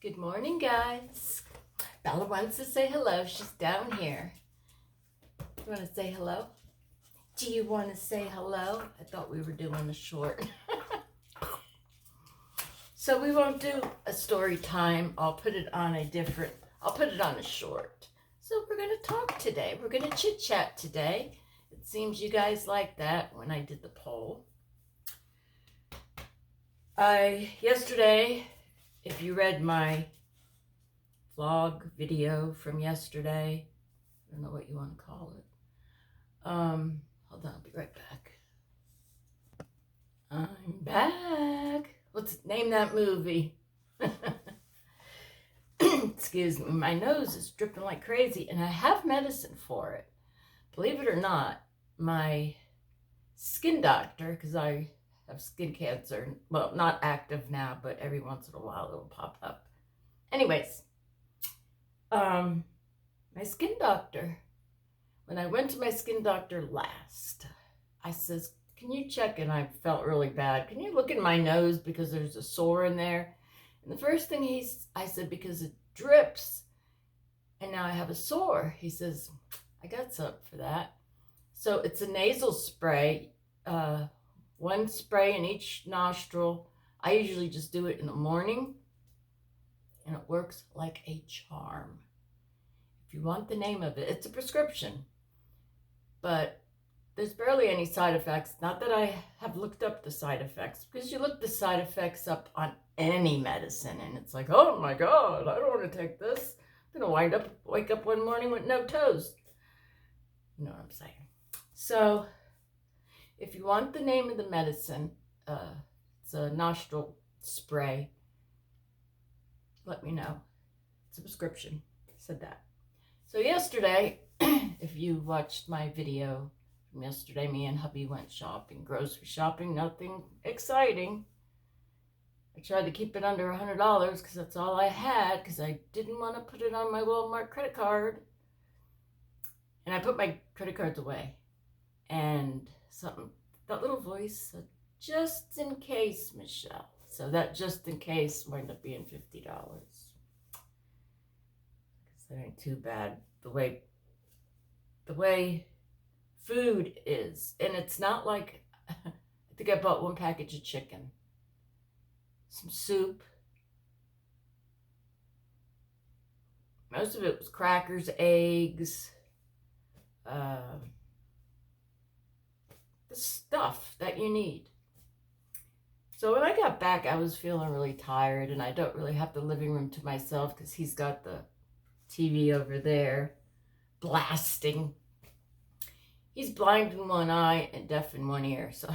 Good morning, guys. Bella wants to say hello. She's down here. You want to say hello? Do you want to say hello? I thought we were doing a short. So we won't do a story time. I'll put it on a short. So we're going to talk today. We're going to chit chat today. It seems you guys like that when I did the poll. Yesterday, if you read my vlog video from yesterday, I don't know what you want to call it. Hold on, I'll be right back. I'm back. Let's name that movie. Excuse me, my nose is dripping like crazy and I have medicine for it. Believe it or not, my skin doctor, because I have skin cancer, well, not active now, but every once in a while it'll pop up. Anyways, my skin doctor, when I went to my skin doctor last, I says, can you check? And I felt really bad. Can you look in my nose because there's a sore in there? And the first thing I said, because it drips and now I have a sore. He says, I got something for that. So it's a nasal spray, one spray in each nostril. I usually just do it in the morning and it works like a charm. If you want the name of it, it's a prescription, but there's barely any side effects. Not that I have looked up the side effects, because you look the side effects up on any medicine and it's like, oh my God, I don't want to take this. I'm going to wake up one morning with no toes. You know what I'm saying? So if you want the name of the medicine, it's a nostril spray, let me know. It's a prescription. I said that. So yesterday, if you watched my video from yesterday, me and hubby went shopping, grocery shopping, nothing exciting. I tried to keep it under $100 because that's all I had, because I didn't want to put it on my Walmart credit card. And I put my credit cards away. And that little voice said, just in case, Michelle. So that just in case wound up being $50. That ain't too bad. The way food is, and it's not like, I think I bought one package of chicken, some soup, most of it was crackers, eggs, the stuff that you need. So when I got back, I was feeling really tired, and I don't really have the living room to myself because he's got the TV over there blasting. He's blind in one eye and deaf in one ear, so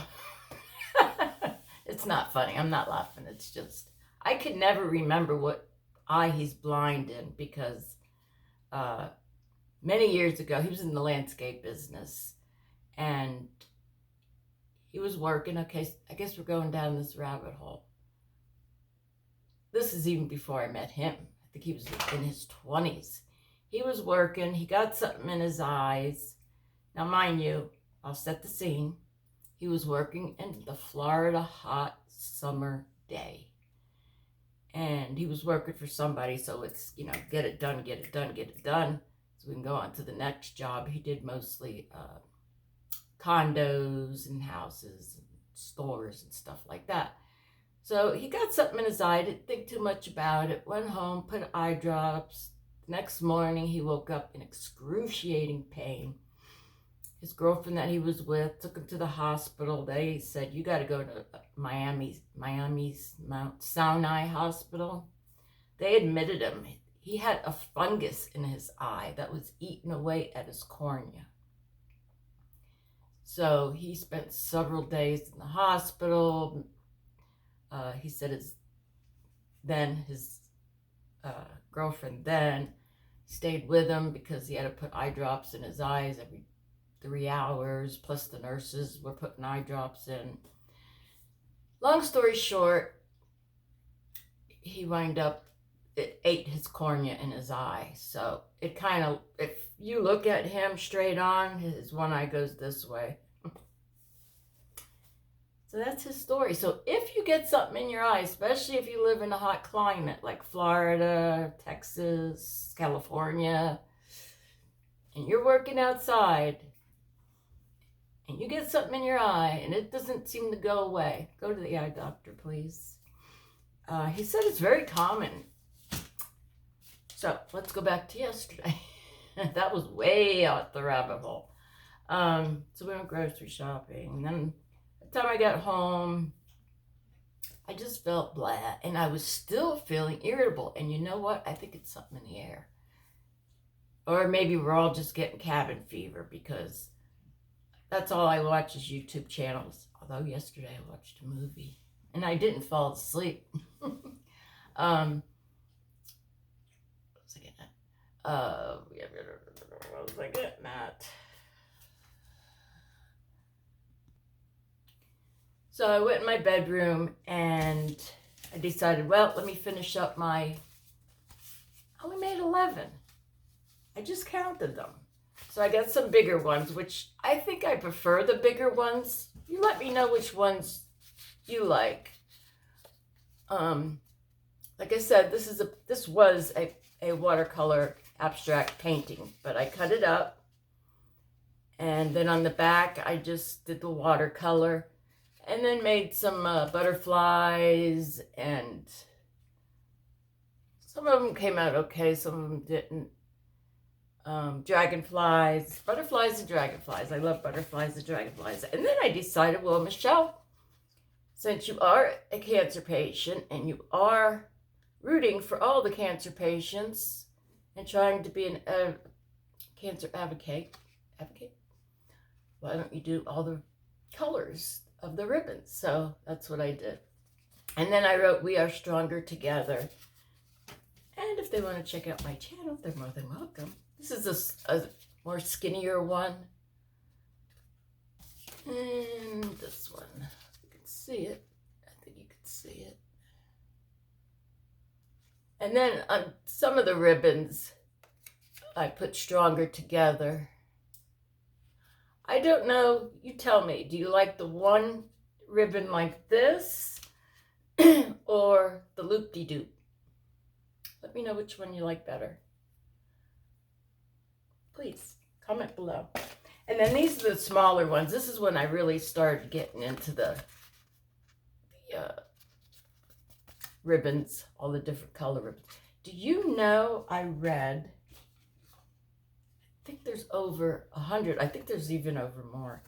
it's not funny. I'm not laughing. It's just, I could never remember what eye he's blind in, because many years ago, he was in the landscape business and he was working. Okay, I guess we're going down this rabbit hole. This is even before I met him. I think he was in his 20s. He was working. He got something in his eyes. Now, mind you, I'll set the scene. He was working in the Florida hot summer day. And he was working for somebody, so it's, get it done, get it done, get it done. So we can go on to the next job. He did mostly condos and houses and stores and stuff like that. So he got something in his eye, didn't think too much about it, went home, put eye drops. Next morning, he woke up in excruciating pain. His girlfriend that he was with took him to the hospital. They said, you got to go to Miami's Mount Sinai Hospital. They admitted him. He had a fungus in his eye that was eating away at his cornea. So he spent several days in the hospital. He said his girlfriend then stayed with him because he had to put eye drops in his eyes every 3 hours, plus the nurses were putting eye drops in. Long story short, he wound up, it ate his cornea in his eye. So it kind of, if you look at him straight on, his one eye goes this way. It's So that's his story. So if you get something in your eye, especially if you live in a hot climate like Florida, Texas, California, and you're working outside and you get something in your eye and it doesn't seem to go away, go to the eye doctor, please. He said it's very common. So let's go back to yesterday. That was way out the rabbit hole. So we went grocery shopping. And then by the time I got home, I just felt blah. And I was still feeling irritable. And you know what? I think it's something in the air. Or maybe we're all just getting cabin fever, because that's all I watch is YouTube channels. Although yesterday I watched a movie and I didn't fall asleep. What was I getting at? So I went in my bedroom and I decided, well, let me finish up I only made 11. I just counted them. So I got some bigger ones, which I think I prefer the bigger ones. You let me know which ones you like. Like I said, this was a watercolor abstract painting, but I cut it up. And then on the back, I just did the watercolor and then made some butterflies, and some of them came out okay, some of them didn't. Dragonflies, butterflies and dragonflies. I love butterflies and dragonflies. And then I decided, well, Michelle, since you are a cancer patient and you are rooting for all the cancer patients and trying to be a cancer advocate, why don't you do all the colors of the ribbons? So that's what I did. And then I wrote, "We are stronger together." And if they want to check out my channel, they're more than welcome. This is a more skinnier one. And this one, you can see it. I think you can see it. And then on some of the ribbons, I put "stronger together." I don't know, you tell me, do you like the one ribbon like this or the loop-de-doop? Let me know which one you like better. Please comment below. And then these are the smaller ones. This is when I really started getting into the ribbons, all the different color ribbons. Do you know I read, I think there's over 100, I think there's even over more,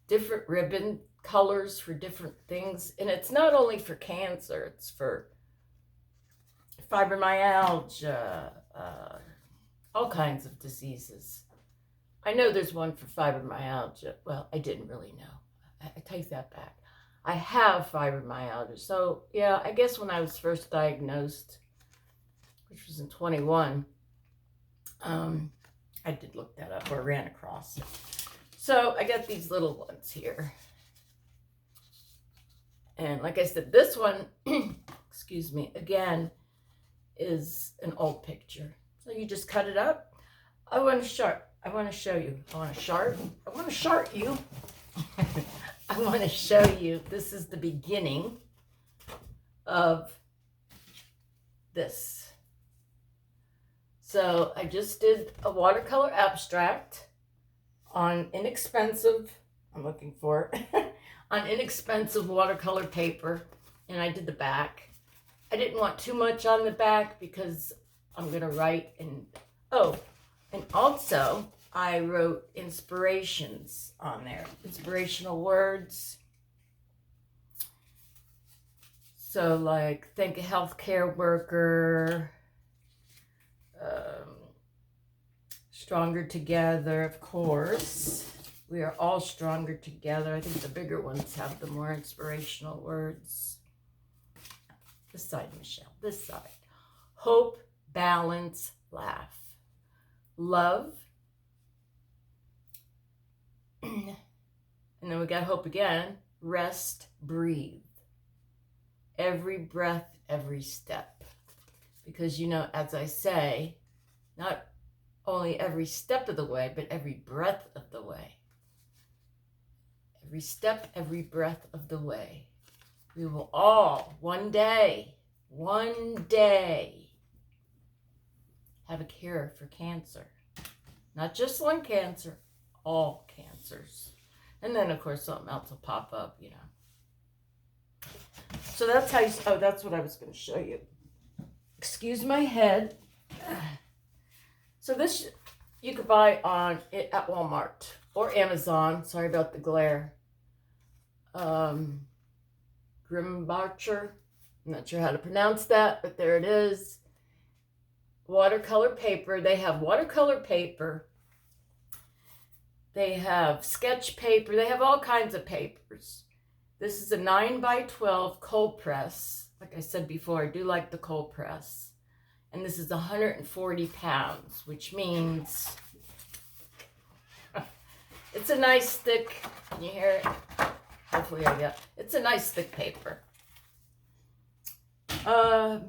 different ribbon colors for different things. And it's not only for cancer, it's for fibromyalgia, all kinds of diseases. I know there's one for fibromyalgia. Well, I didn't really know. I take that back. I have fibromyalgia. So, yeah, I guess when I was first diagnosed, which was in 21, I did look that up or ran across it. So I got these little ones here. And like I said, this one, excuse me, again, is an old picture. So you just cut it up. I want to show you. I want to chart you. I want to show you. This is the beginning of this. So I just did a watercolor abstract on inexpensive, I'm looking for it, on inexpensive watercolor paper. And I did the back. I didn't want too much on the back because I'm going to write and also I wrote inspirations on there, inspirational words. So like, thank a healthcare worker, stronger together, of course. We are all stronger together. I think the bigger ones have the more inspirational words. This side, Michelle, this side. Hope, balance, laugh. Love. And then we got hope again. Rest, breathe. Every breath, every step. Because, you know, as I say, not only every step of the way, but every breath of the way. every step, every breath of the way. We will all one day, have a cure for cancer. Not just one cancer, all cancers. And then, of course, something else will pop up, you know. So that's how you, oh, that's what I was going to show you. Excuse my head. So this you could buy on it at Walmart or Amazon. Sorry about the glare. Grimbacher. I'm not sure how to pronounce that, but there it is. Watercolor paper. They have watercolor paper. They have sketch paper. They have all kinds of papers. This is a 9x12 cold press. Like I said before, I do like the cold press. And this is 140 pounds, which means it's a nice thick, can you hear it? Hopefully I get, it's a nice thick paper. So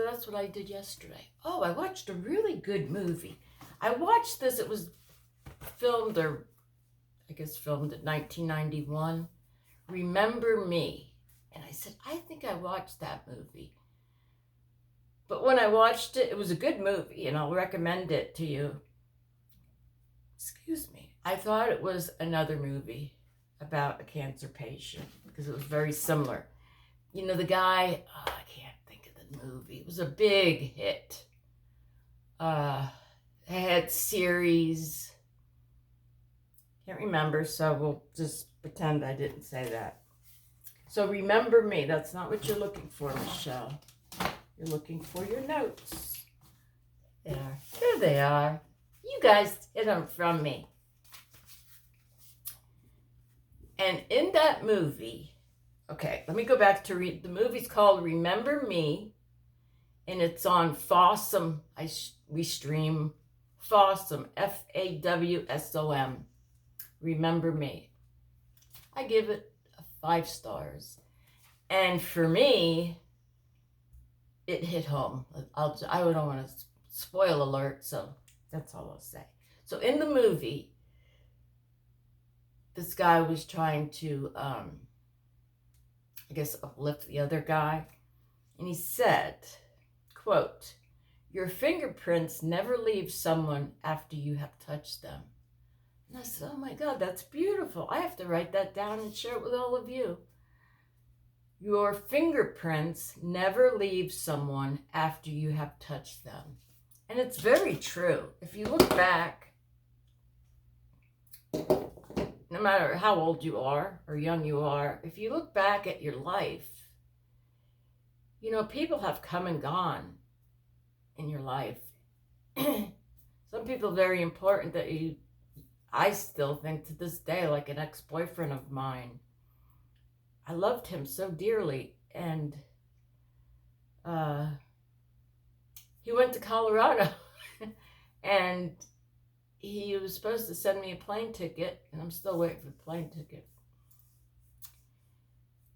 that's what I did yesterday. Oh, I watched a really good movie. I watched this, it was filmed, or I guess filmed in 1991. Remember Me. And I said, I think I watched that movie. But when I watched it, it was a good movie, and I'll recommend it to you. Excuse me. I thought it was another movie about a cancer patient, because it was very similar. You know, the guy, oh, I can't think of the movie. It was a big hit. It had series. Can't remember, so we'll just pretend I didn't say that. So Remember Me. That's not what you're looking for, Michelle. You're looking for your notes. There they are. You guys hid them from me. And in that movie, okay, let me go back to the movie's called Remember Me, and it's on Fawsom. We stream Fawsom, Fawsom. Remember Me. I give it 5 stars. And for me, it hit home. I don't want to spoil alert, so that's all I'll say. So in the movie, this guy was trying to, I guess, uplift the other guy. And he said, quote, "Your fingerprints never leave someone after you have touched them." And I said, oh my God, that's beautiful. I have to write that down and share it with all of you. Your fingerprints never leave someone after you have touched them. And it's very true. If you look back, no matter how old you are or young you are, if you look back at your life, you know, people have come and gone in your life. Some people very important that I still think to this day, like an ex-boyfriend of mine. I loved him so dearly, and he went to Colorado, and he was supposed to send me a plane ticket, and I'm still waiting for the plane ticket.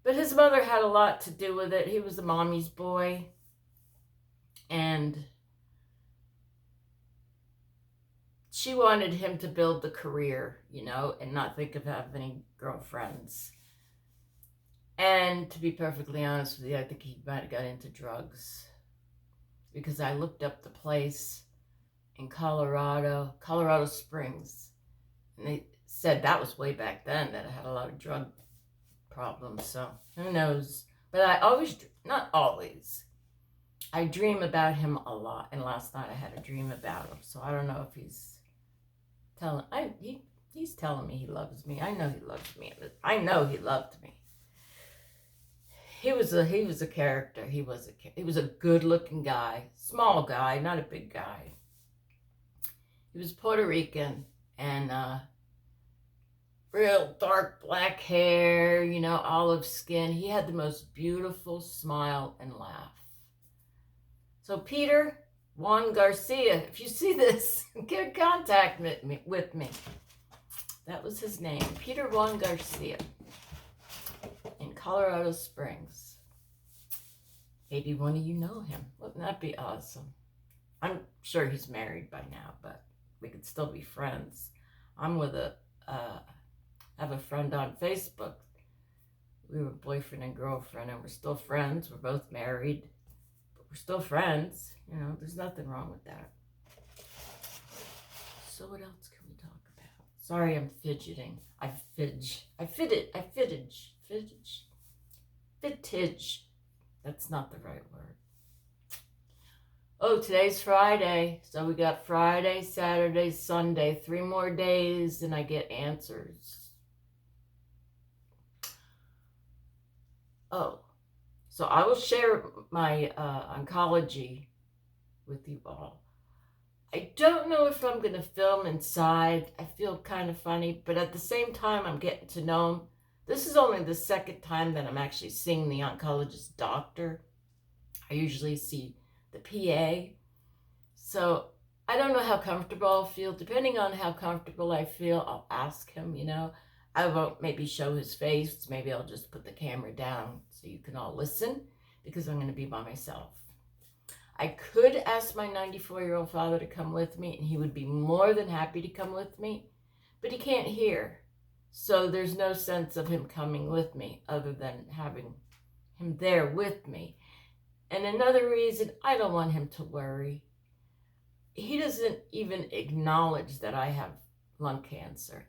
But his mother had a lot to do with it. He was a mommy's boy, and she wanted him to build the career, you know, and not think of having any girlfriends. And to be perfectly honest with you, I think he might have got into drugs, because I looked up the place in Colorado Springs, and they said that was way back then that I had a lot of drug problems, so who knows. But I always, not always, I dream about him a lot, and last night I had a dream about him, so I don't know if he's he's telling me he loves me. I know he loves me. I know he loved me. He was a character. He was a good-looking guy, small guy, not a big guy. He was Puerto Rican, and real dark black hair, you know, olive skin. He had the most beautiful smile and laugh. So Peter Juan Garcia, if you see this, get in contact with me. That was his name, Peter Juan Garcia, in Colorado Springs. Maybe one of you know him. Wouldn't that be awesome? I'm sure he's married by now, but we could still be friends. I'm with a have a friend on Facebook. We were boyfriend and girlfriend, and we're still friends. We're both married, but we're still friends. You know, there's nothing wrong with that. So what else can we talk about? Sorry, I'm fidgeting. Fittage. That's not the right word. Oh, today's Friday. So we got Friday, Saturday, Sunday, 3 more days, and I get answers. Oh, so I will share my oncology with you all. I don't know if I'm going to film inside. I feel kind of funny, but at the same time, I'm getting to know him. This is only the second time that I'm actually seeing the oncologist doctor. I usually see the PA. So I don't know how comfortable I'll feel. Depending on how comfortable I feel, I'll ask him, you know. I won't maybe show his face. Maybe I'll just put the camera down so you can all listen, because I'm going to be by myself. I could ask my 94-year-old father to come with me, and he would be more than happy to come with me, but he can't hear. So there's no sense of him coming with me other than having him there with me. And another reason, I don't want him to worry. He doesn't even acknowledge that I have lung cancer,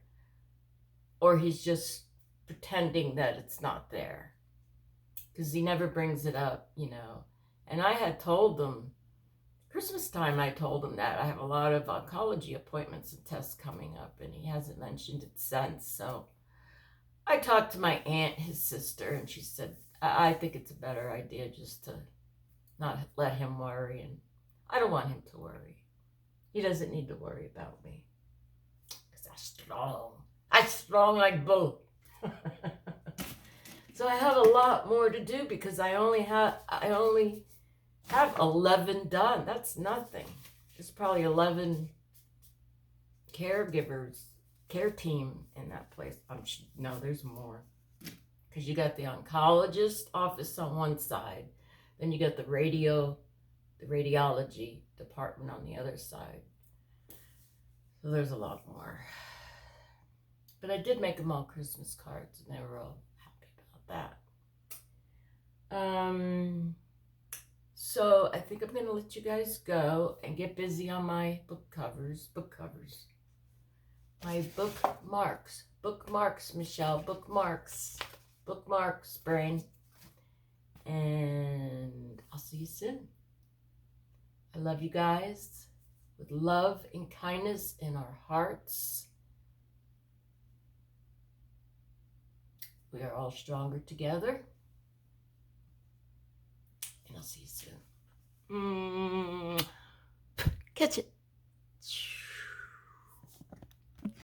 or he's just pretending that it's not there, because he never brings it up, you know. And I had told him, Christmas time, I told him that I have a lot of oncology appointments and tests coming up, and he hasn't mentioned it since. So I talked to my aunt, his sister, and she said, I think it's a better idea just to not let him worry, and I don't want him to worry. He doesn't need to worry about me, because I'm strong. I'm strong like bull. So I have a lot more to do, because I only have 11 done. That's nothing. There's probably 11 caregivers, care team in that place. No, there's more, because you got the oncologist office on one side, then you got the radiology department on the other side. So there's a lot more. But I did make them all Christmas cards, and they were all happy about that. So I think I'm going to let you guys go and get busy on my book covers. My bookmarks, Michelle, bookmarks, brain. And I'll see you soon. I love you guys with love and kindness in our hearts. We are all stronger together. And I'll see you soon. Catch it.